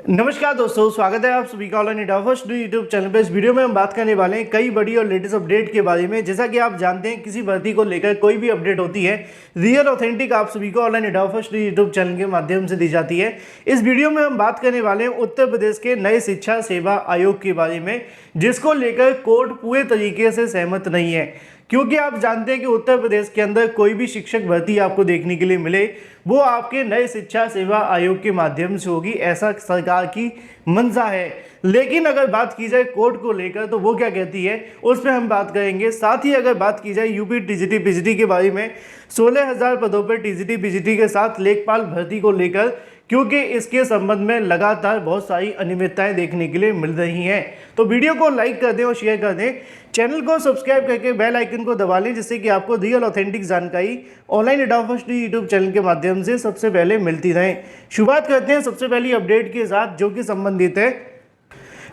नमस्कार दोस्तों, स्वागत है आप सभी का online India first YouTube channel पे। इस वीडियो में हम बात करने वाले हैं कई बड़ी और लेटेस्ट अपडेट के बारे में। जैसा कि आप जानते हैं, किसी भर्ती को लेकर कोई भी अपडेट होती है, रियल ऑथेंटिक आप सभी को online India first YouTube channel के माध्यम से दी जाती है। इस वीडियो में हम बात करने वाले हैं उत्तर प्रदेश के नए शिक्षा सेवा आयोग के बारे में, जिसको लेकर कोर्ट पूरे तरीके से सहमत नहीं है। क्योंकि आप जानते हैं कि उत्तर प्रदेश के अंदर कोई भी शिक्षक भर्ती आपको देखने के लिए मिले, वो आपके नए शिक्षा सेवा आयोग के माध्यम से होगी, ऐसा सरकार की मंशा है। लेकिन अगर बात की जाए कोर्ट को लेकर, तो वो क्या कहती है उस पर हम बात करेंगे। साथ ही अगर बात की जाए यूपी टीजीटी पीजीटी के बारे में, 16,000 पदों पर टीजीटी पीजीटी के साथ लेखपाल भर्ती को लेकर, क्योंकि इसके संबंध में लगातार बहुत सारी अनियमितताएं देखने के लिए मिल रही हैं। तो वीडियो को लाइक कर दें और शेयर कर दें, चैनल को सब्सक्राइब करके बेल आइकन को दबा लें, जिससे कि आपको रियल ऑथेंटिक जानकारी online India first YouTube channel के माध्यम से सबसे पहले मिलती रहे। शुरुआत करते हैं सबसे पहली अपडेट के साथ, जो कि संबंधित है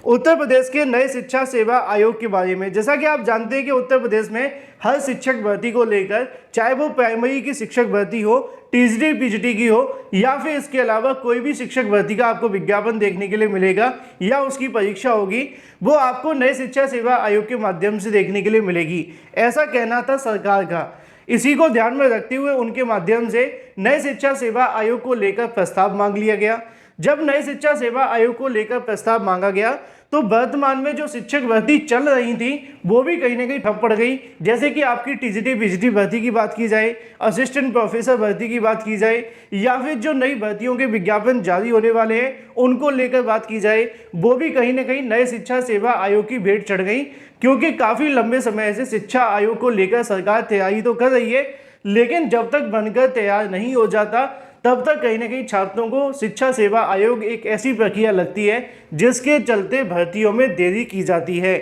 उत्तर प्रदेश के नए शिक्षा सेवा आयोग के बारे में। जैसा कि आप जानते हैं कि उत्तर प्रदेश में हर शिक्षक भर्ती को लेकर, चाहे वो प्राइमरी की शिक्षक भर्ती हो, टीजीटी पीजीटी की हो, या फिर इसके अलावा कोई भी शिक्षक भर्ती का आपको विज्ञापन देखने के लिए मिलेगा या उसकी परीक्षा होगी, वो आपको नए शिक्षा सेवा आयोग के माध्यम से देखने के लिए मिलेगी, ऐसा कहना था सरकार का। इसी को ध्यान में रखते हुए उनके माध्यम से नए शिक्षा सेवा आयोग को लेकर प्रस्ताव मांग लिया गया। जब नए शिक्षा सेवा आयोग को लेकर प्रस्ताव मांगा गया, तो वर्तमान में जो शिक्षक भर्ती चल रही थी वो भी कहीं ना कहीं ठप पड़ गई। जैसे कि आपकी टीजीटी पीजीटी भर्ती की बात की जाए, असिस्टेंट प्रोफेसर भर्ती की बात की जाए, या फिर जो नई भर्तियों के विज्ञापन जारी होने वाले हैं उनको लेकर बात की जाए, वो भी कहीं ना कहीं नए शिक्षा सेवा आयोग की भेंट चढ़ गई। क्योंकि काफ़ी लंबे समय से शिक्षा आयोग को लेकर सरकार तैयारी तो कर रही है, लेकिन जब तक बनकर तैयार नहीं हो जाता, तब तक कहीं ना कहीं छात्रों को शिक्षा सेवा आयोग एक ऐसी प्रक्रिया लगती है जिसके चलते भर्तियों में देरी की जाती है।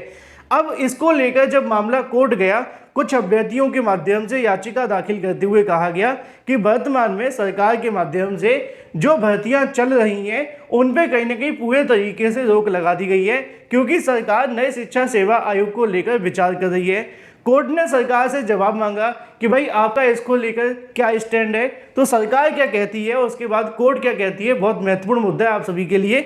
अब इसको लेकर जब मामला कोर्ट गया, कुछ अभ्यर्थियों के माध्यम से याचिका दाखिल करते हुए कहा गया कि वर्तमान में सरकार के माध्यम से जो भर्तियां चल रही हैं उन पे कहीं ना कहीं पूरे तरीके से रोक लगा दी गई है, क्योंकि सरकार नए शिक्षा सेवा आयोग को लेकर विचार कर रही है। कोर्ट ने सरकार से जवाब मांगा कि भाई आपका इसको लेकर क्या स्टैंड है, तो सरकार क्या कहती है और उसके बाद कोर्ट क्या कहती है, बहुत महत्वपूर्ण मुद्दा है आप सभी के लिए।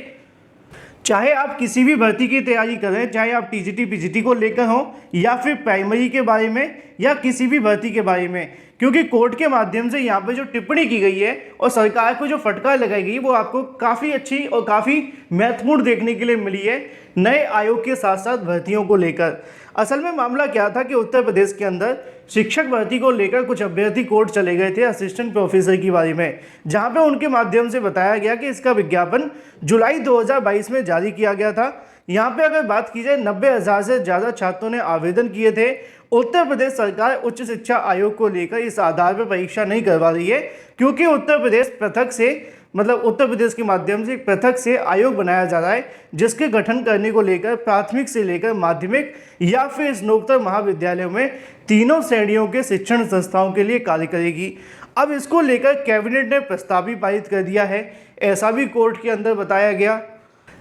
चाहे आप किसी भी भर्ती की तैयारी करें, चाहे आप टीजीटी पीजीटी को लेकर हो, या फिर प्राइमरी के बारे में, या किसी भी भर्ती के बारे में, क्योंकि कोर्ट के माध्यम से यहाँ पे जो टिप्पणी की गई है और सरकार को जो फटकार लगाई गई, वो आपको काफ़ी अच्छी और काफ़ी महत्वपूर्ण देखने के लिए मिली है नए आयोग के साथ साथ भर्तियों को लेकर। असल में मामला क्या था कि उत्तर प्रदेश के अंदर शिक्षक भर्ती को लेकर कुछ अभ्यर्थी कोर्ट चले गए थे असिस्टेंट प्रोफेसर की बारी में, जहां पे उनके माध्यम से बताया गया कि इसका विज्ञापन जुलाई 2022 में जारी किया गया था। यहाँ पे अगर बात की जाए, 90,000 से ज़्यादा छात्रों ने आवेदन किए थे। उत्तर प्रदेश सरकार उच्च शिक्षा आयोग को लेकर इस आधार पर परीक्षा नहीं करवा रही है, क्योंकि उत्तर प्रदेश पृथक से, मतलब उत्तर प्रदेश के माध्यम से पृथक से आयोग बनाया जा रहा है, जिसके गठन करने को लेकर प्राथमिक से लेकर माध्यमिक या फिर स्नातकोत्तर महाविद्यालयों में तीनों श्रेणियों के शिक्षण संस्थाओं के लिए कार्य करेगी। अब इसको लेकर कैबिनेट ने प्रस्ताव भी पारित कर दिया है, ऐसा भी कोर्ट के अंदर बताया गया।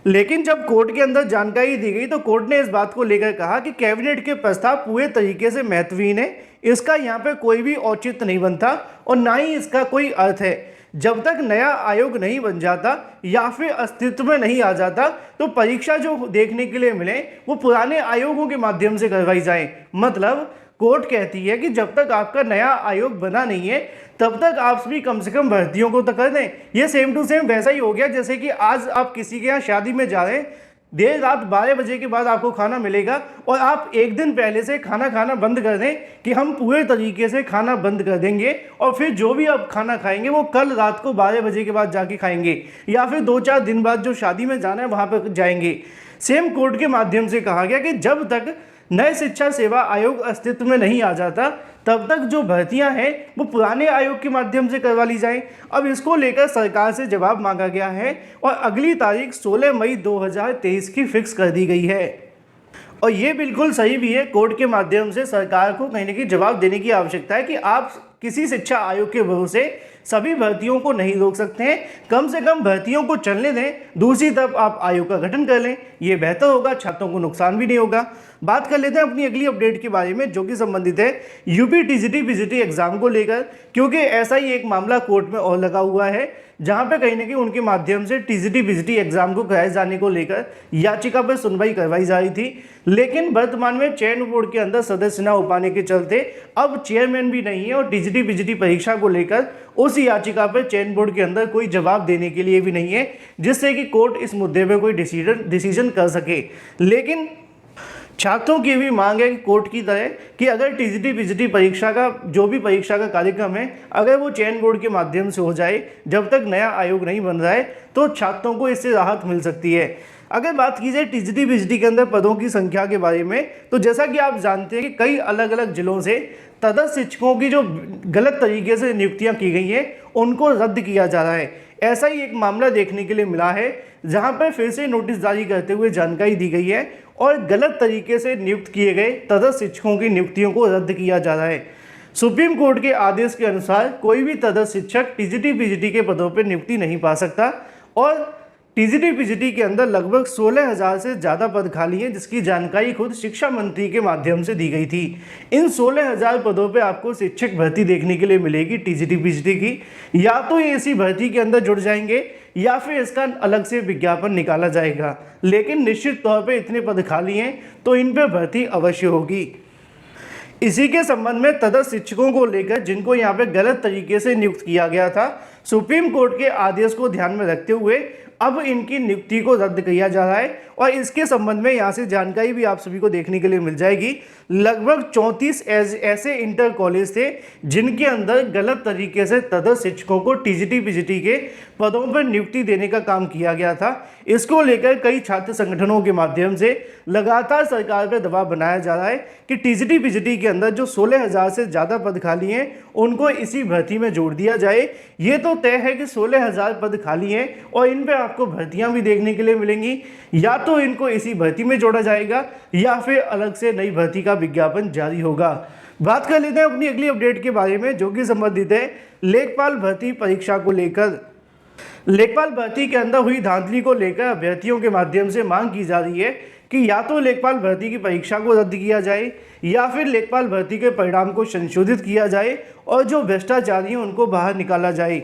लेकिन जब कोर्ट के अंदर जानकारी दी गई, तो कोर्ट ने इस बात को लेकर कहा कि कैबिनेट के प्रस्ताव पूरे तरीके से महत्वहीन है, इसका यहाँ पे कोई भी औचित्य नहीं बनता और ना ही इसका कोई अर्थ है। जब तक नया आयोग नहीं बन जाता या फिर अस्तित्व में नहीं आ जाता, तो परीक्षा जो देखने के लिए मिले वो पुराने आयोगों के माध्यम से करवाई जाए। मतलब कोर्ट कहती है कि जब तक आपका नया आयोग बना नहीं है, तब तक आप भी कम से कम भर्तियों को तो कर दें। ये सेम टू सेम वैसा ही हो गया जैसे कि आज आप किसी के यहाँ शादी में जा रहे हैं, देर रात 12 बजे के बाद आपको खाना मिलेगा और आप एक दिन पहले से खाना खाना बंद कर दें कि हम पूरे तरीके से खाना बंद कर देंगे, और फिर जो भी आप खाना खाएंगे वो कल रात को 12 बजे के बाद जाके खाएंगे, या फिर 2-4 दिन बाद जो शादी में जाना है वहाँ पर जाएंगे। सेम कोर्ट के माध्यम से कहा गया कि जब तक नए शिक्षा सेवा आयोग अस्तित्व में नहीं आ जाता, तब तक जो भर्तियां हैं वो पुराने आयोग के माध्यम से करवा ली जाए। अब इसको लेकर सरकार से जवाब मांगा गया है और अगली तारीख 16 मई 2023 की फिक्स कर दी गई है। और ये बिल्कुल सही भी है, कोर्ट के माध्यम से सरकार को कहीं ना कहीं जवाब देने की आवश्यकता है कि आप किसी शिक्षा आयोग के भरोसे सभी भर्तियों को नहीं रोक सकते हैं, कम से कम भर्तियों को चलने दें, दूसरी तरफ आप आयोग का गठन कर लें, ये बेहतर होगा, छात्रों को नुकसान भी नहीं होगा। बात कर लेते हैं अपनी अगली अपडेट के बारे में, जो कि संबंधित है यूपी टीजीटी पीजीटी एग्जाम को लेकर, क्योंकि ऐसा ही एक मामला कोर्ट में और लगा हुआ है जहां पे कहीं ना कहीं उनके माध्यम से टीजीटी पीजीटी एग्जाम को कराए जाने को लेकर याचिका पर सुनवाई करवाई जा रही थी। लेकिन वर्तमान में चयन बोर्ड के अंदर सदस्य न हो पाने के चलते अब चेयरमैन भी नहीं है और टीजीटी पीजीटी परीक्षा को लेकर उस याचिका पर चयन बोर्ड के अंदर कोई जवाब देने के लिए भी नहीं है, जिससे कि कोर्ट इस मुद्दे पर कोई डिसीजन कर सके। लेकिन छात्रों की भी मांग है कि कोर्ट की तरह कि अगर टीजीटी पीजीटी परीक्षा का जो भी परीक्षा का कार्यक्रम है अगर वो चयन बोर्ड के माध्यम से हो जाए, जब तक नया आयोग नहीं बन रहा है, तो छात्रों को इससे राहत मिल सकती है। अगर बात की जाए टीजीटी पीजीटी के अंदर पदों की संख्या के बारे में, तो जैसा कि आप जानते हैं कि कई अलग अलग जिलों से तदस्थ शिक्षकों की जो गलत तरीके से नियुक्तियां की गई हैं उनको रद्द किया जा रहा है। ऐसा ही एक मामला देखने के लिए मिला है, जहां पर फिर से नोटिस जारी करते हुए जानकारी दी गई है और गलत तरीके से नियुक्त किए गए तदस्थ शिक्षकों की नियुक्तियों को रद्द किया जा रहा है। सुप्रीम कोर्ट के आदेश के अनुसार कोई भी तदस्थ शिक्षक टीजीटी पीजीटी के पदों पर नियुक्ति नहीं पा सकता और टीजीटी पीजीटी के अंदर लगभग 16,000 से ज़्यादा पद खाली हैं, जिसकी जानकारी खुद शिक्षा मंत्री के माध्यम से दी गई थी। इन 16,000 पदों पे आपको शिक्षक भर्ती देखने के लिए मिलेगी टीजीटी पीजीटी की। या तो ये इसी भर्ती के अंदर जुड़ जाएंगे या फिर इसका अलग से विज्ञापन निकाला जाएगा, लेकिन निश्चित तौर पर इतने पद खाली हैं तो इन पर भर्ती अवश्य होगी। इसी के संबंध में तदस्थ शिक्षकों को लेकर जिनको यहाँ पे गलत तरीके से नियुक्त किया गया था, सुप्रीम कोर्ट के आदेश को ध्यान में रखते हुए अब इनकी नियुक्ति को रद्द किया जा रहा है और इसके संबंध में यहाँ से जानकारी भी आप सभी को देखने के लिए मिल जाएगी। लगभग 34 ऐसे इंटर कॉलेज थे जिनके अंदर गलत तरीके से तदस्थ शिक्षकों को टीजीटी पीजीटी के पदों पर नियुक्ति देने का काम किया गया था। इसको लेकर कई छात्र संगठनों के माध्यम से लगातार सरकार पर दबाव बनाया जा रहा है कि टीजीटी पीजीटी के अंदर जो 16,000 से ज़्यादा पद खाली हैं उनको इसी भर्ती में जोड़ दिया जाए। ये तो तय है कि 16,000 पद खाली हैं और इन पर आपको भर्तियां भी देखने के लिए मिलेंगी, या तो इनको इसी भर्ती में जोड़ा जाएगा या फिर अलग से नई भर्ती का विज्ञापन जारी होगा। बात कर लेते हैं अपनी अगली अपडेट के बारे में, जो कि संबंधित है लेखपाल भर्ती परीक्षा को लेकर। लेखपाल भर्ती के अंदर हुई धांधली को लेकर अभ्यर्थियों के माध्यम से मांग की जा रही है कि या तो लेखपाल भर्ती की परीक्षा को रद्द किया जाए या फिर लेखपाल भर्ती के परिणाम को संशोधित किया जाए और जो भ्रष्टाचारी हैं उनको बाहर निकाला जाए।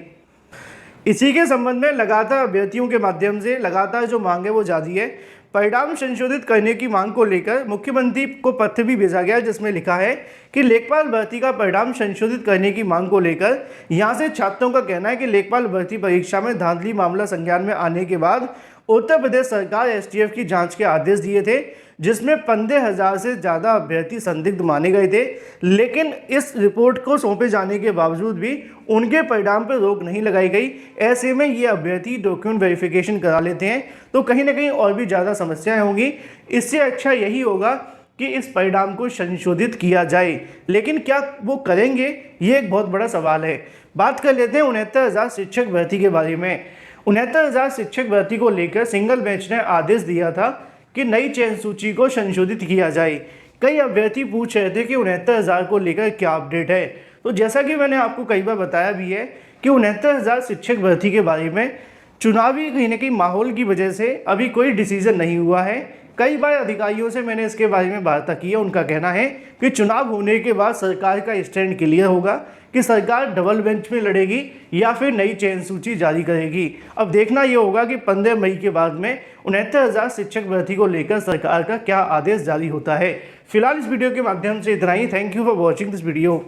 इसी के संबंध में लगातार अभ्यर्थियों के माध्यम से लगातार जो मांग है वो जारी है। परिणाम संशोधित करने की मांग को लेकर मुख्यमंत्री को पत्र भी भेजा गया, जिसमें लिखा है कि लेखपाल भर्ती का परिणाम संशोधित करने की मांग को लेकर यहां से छात्रों का कहना है कि लेखपाल भर्ती परीक्षा में धांधली मामला संज्ञान में आने के बाद उत्तर प्रदेश सरकार एसटीएफ की जांच के आदेश दिए थे, जिसमें 15,000 से ज़्यादा अभ्यर्थी संदिग्ध माने गए थे। लेकिन इस रिपोर्ट को सौंपे जाने के बावजूद भी उनके परिणाम पर रोक नहीं लगाई गई। ऐसे में ये अभ्यर्थी डॉक्यूमेंट वेरिफिकेशन करा लेते हैं तो कहीं ना कहीं और भी ज़्यादा समस्याएं होंगी। इससे अच्छा यही होगा कि इस परिणाम को संशोधित किया जाए, लेकिन क्या वो करेंगे, ये एक बहुत बड़ा सवाल है। बात कर लेते हैं 69,000 शिक्षक भर्ती के बारे में। 69,000 शिक्षक भर्ती को लेकर सिंगल बेंच ने आदेश दिया था कि नई चयन सूची को संशोधित किया जाए। कई अभ्यर्थी पूछ रहे थे कि 69,000 को लेकर क्या अपडेट है। तो जैसा कि मैंने आपको कई बार बताया भी है कि 69,000 शिक्षक भर्ती के बारे में चुनावी कहीं ना कहीं माहौल की वजह से अभी कोई डिसीजन नहीं हुआ है। कई बार अधिकारियों से मैंने इसके बारे में वार्ता की है, उनका कहना है कि चुनाव होने के बाद सरकार का स्टैंड क्लियर होगा कि सरकार डबल बेंच में लड़ेगी या फिर नई चयन सूची जारी करेगी। अब देखना यह होगा कि 15 मई के बाद में 69,000 शिक्षक भर्ती को लेकर सरकार का क्या आदेश जारी होता है। फिलहाल इस वीडियो के माध्यम से इतना ही। Thank you for watching this video.